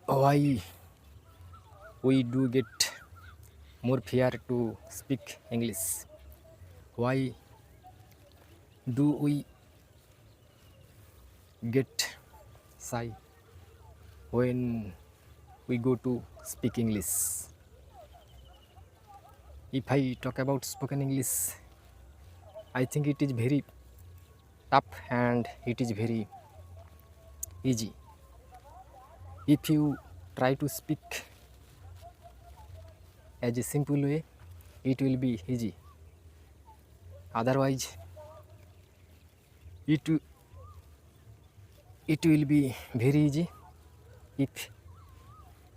why we do get more fear to speak English? Why do we get shy when we go to speak English? If I talk about spoken English, I think it is very tough and it is very easy. If you try to speak as a simple way, it will be easy. Otherwise, it will be very easy if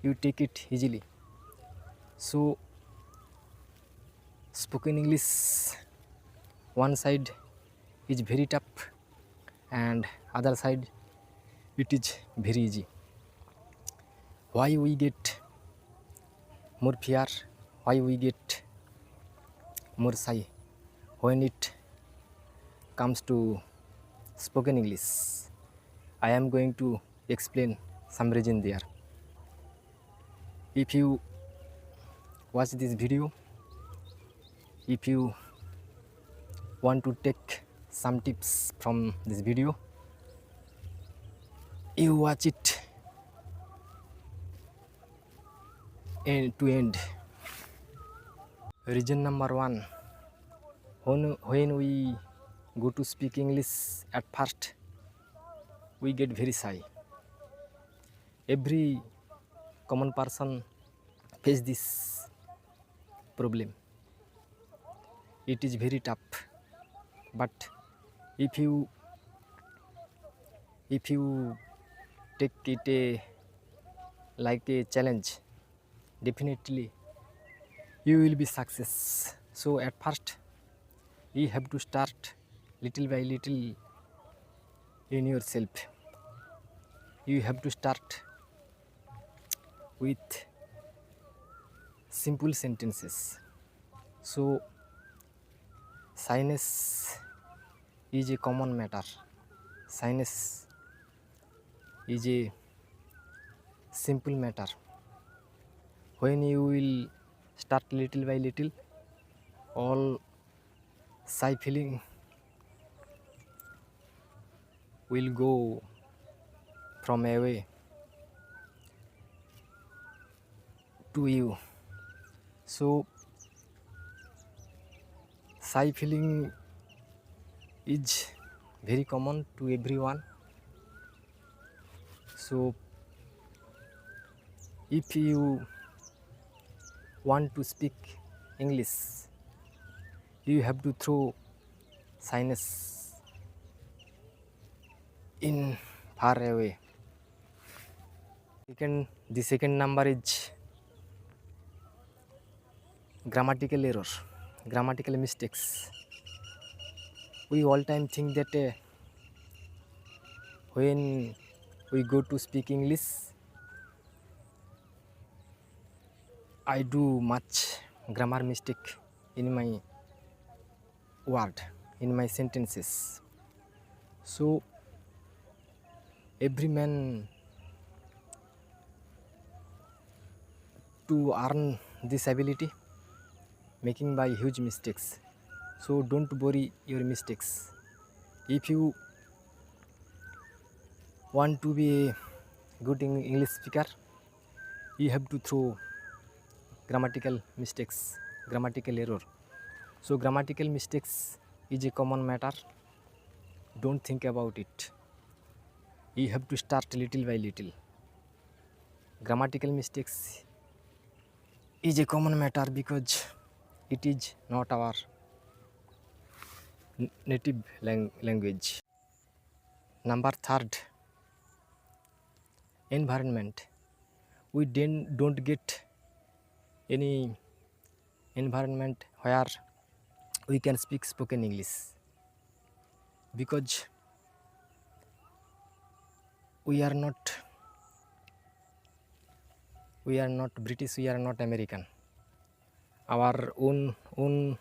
you take it easily. So spoken English, one side is very tough and other side it is very easy. Why we get more fear? Why we get more shy when it comes to spoken English? I am going to explain some reason there. If you watch this video, if you want to take some tips from this video, you watch it end to end. Reason number one, when we go to speak English at first, we get very shy. Every common person face this problem. It is very tough, but if you take it like a challenge, definitely you will be success. So at first you have to start little by little in yourself. You have to start with simple sentences. So shyness is a common matter. Shyness is a simple matter. When you will start little by little, all shy feeling will go from away to you. So shy feeling is very common to everyone. So if you want to speak English, you have to throw shyness in far away. The second number is grammatical error, grammatical mistakes. We all time think that when we go to speak English, I do much grammar mistake in my word, in my sentences. So every man to earn this ability making by huge mistakes. So don't worry your mistakes. If you want to be a good English speaker, you have to throw grammatical mistakes, grammatical error. So grammatical mistakes is a common matter. Don't think about it. You have to start little by little. Grammatical mistakes is a common matter because it is not our native language. Number third, environment. We don't get any environment where we can speak spoken English because we are not British, we are not American. Our own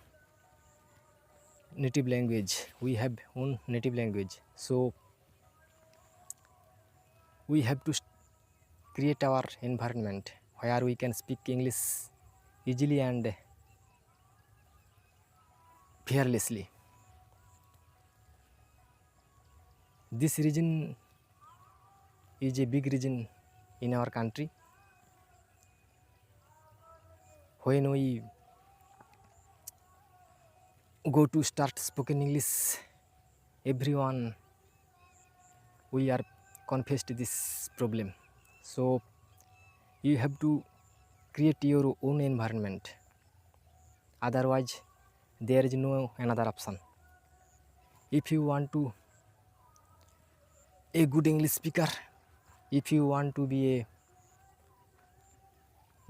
native language, we have own native language. So we have to create our environment where we can speak English easily and fearlessly. This region is a big region in our country. When we go to start spoken English, everyone we are confessed this problem. So you have to create your own environment. Otherwise, there is no another option. If you want to a good English speaker, if you want to be a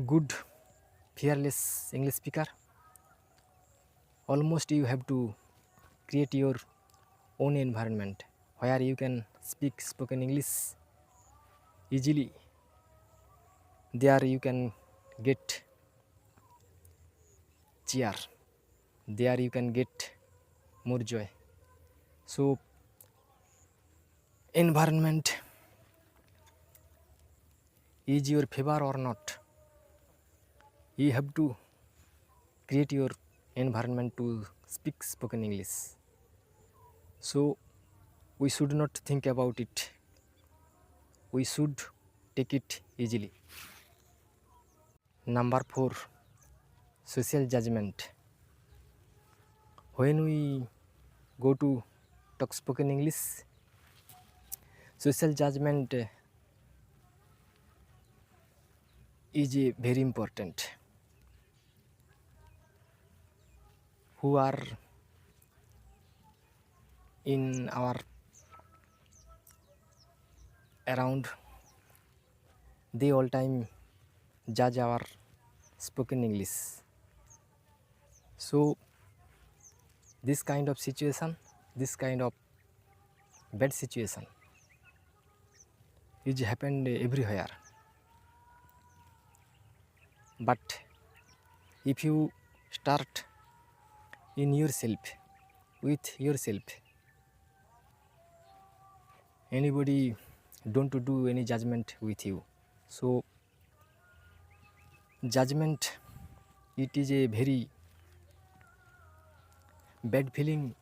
good fearless English speaker, almost you have to create your own environment where you can speak spoken English easily. There you can get cheer, there you can get more joy. So environment is your favor or not, you have to create your environment to speak spoken English. So we should not think about it, we should take it easily. Number 4, social judgment. When we go to talk spoken English, social judgment is very important. Who are in our around, they all time judge our spoken English. So this kind of situation, this kind of bad situation is happened everywhere. But if you start in yourself, with yourself, anybody don't do any judgment with you. So judgment, it is a very bad feeling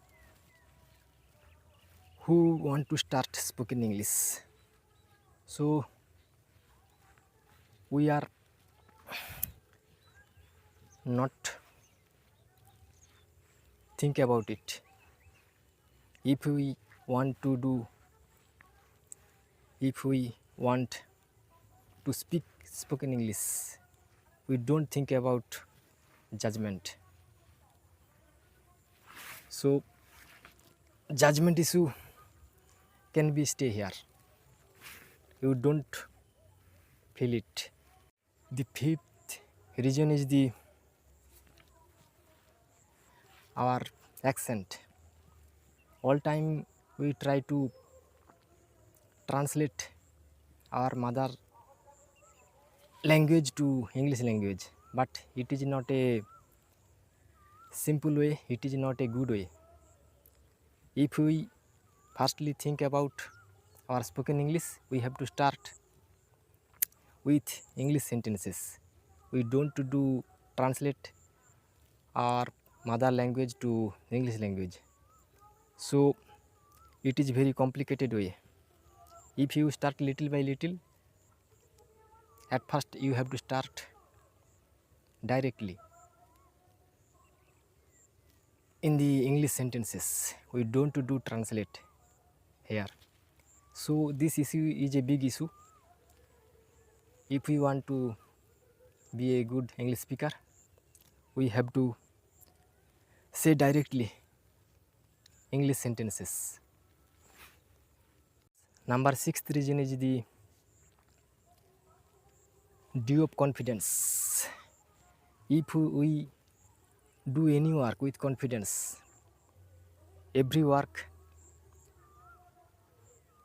who want to start spoken English. So we are not think about it. If we want to speak spoken English, we don't think about judgment. So judgment issue can be stay here, you don't feel it. The 5th reason is our accent. All time we try to translate our mother language to English language, but it is not a simple way, it is not a good way. If we firstly think about our spoken English, we have to start with English sentences. We don't do translate our mother language to English language. So it is very complicated way. If you start little by little, at first you have to start directly in the English sentences. We don't do translate here. So this issue is a big issue. If we want to be a good English speaker, we have to say directly English sentences. Number 6th reason is the due of confidence. If we do any work with confidence, every work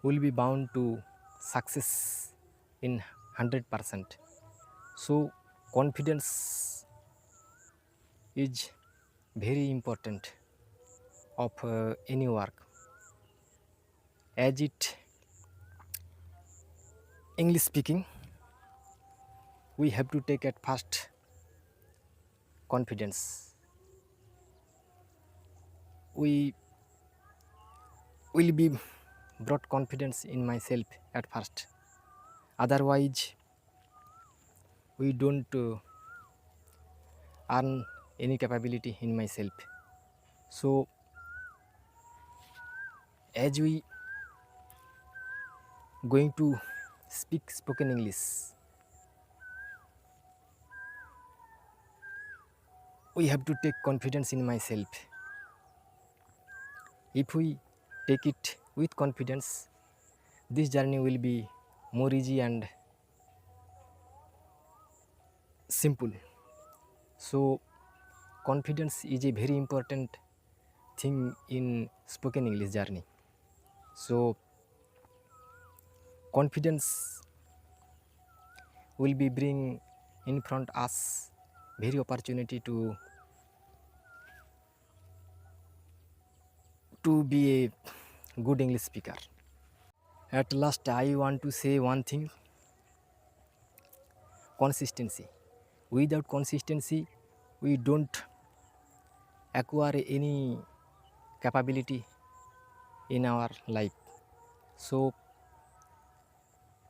will be bound to success in 100%. So confidence is very important of any work, as it English speaking we have to take at first confidence. We will be brought confidence in myself at first. Otherwise, we don't earn any capability in myself. So as we going to speak spoken English, we have to take confidence in myself. If we take it with confidence, this journey will be more easy and simple. So confidence is a very important thing in spoken English journey. So confidence will be bring in front us very opportunity to be a good English speaker. At last, I want to say one thing: consistency. Without consistency, we don't acquire any capability in our life. So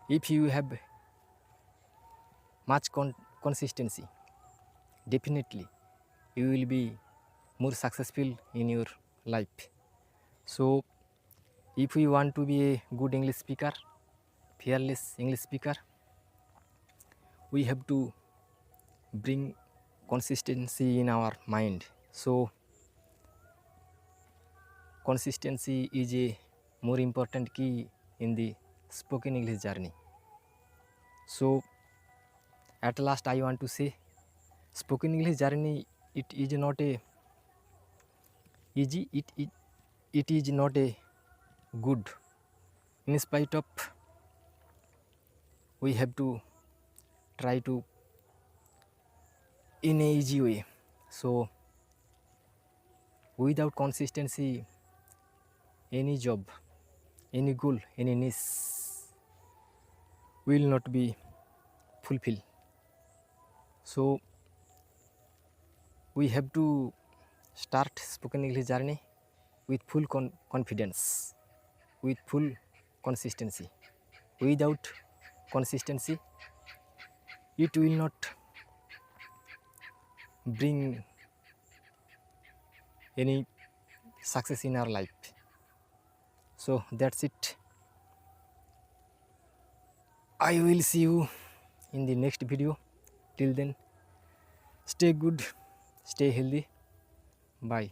if you have much consistency, definitely you will be more successful in your life. So if we want to be a good English speaker, fearless English speaker, we have to bring consistency in our mind. So consistency is a more important key in the spoken English journey. So at last, I want to say, spoken English journey, it is not a easy, it is not a good. In spite of, we have to try to in a easy way. So without consistency, any job, any goal, any niche will not be fulfilled. So we have to start spoken English journey with full confidence, with full consistency. Without consistency, it will not bring any success in our life. So that's it. I will see you in the next video. Till then, stay good, stay healthy. Bye.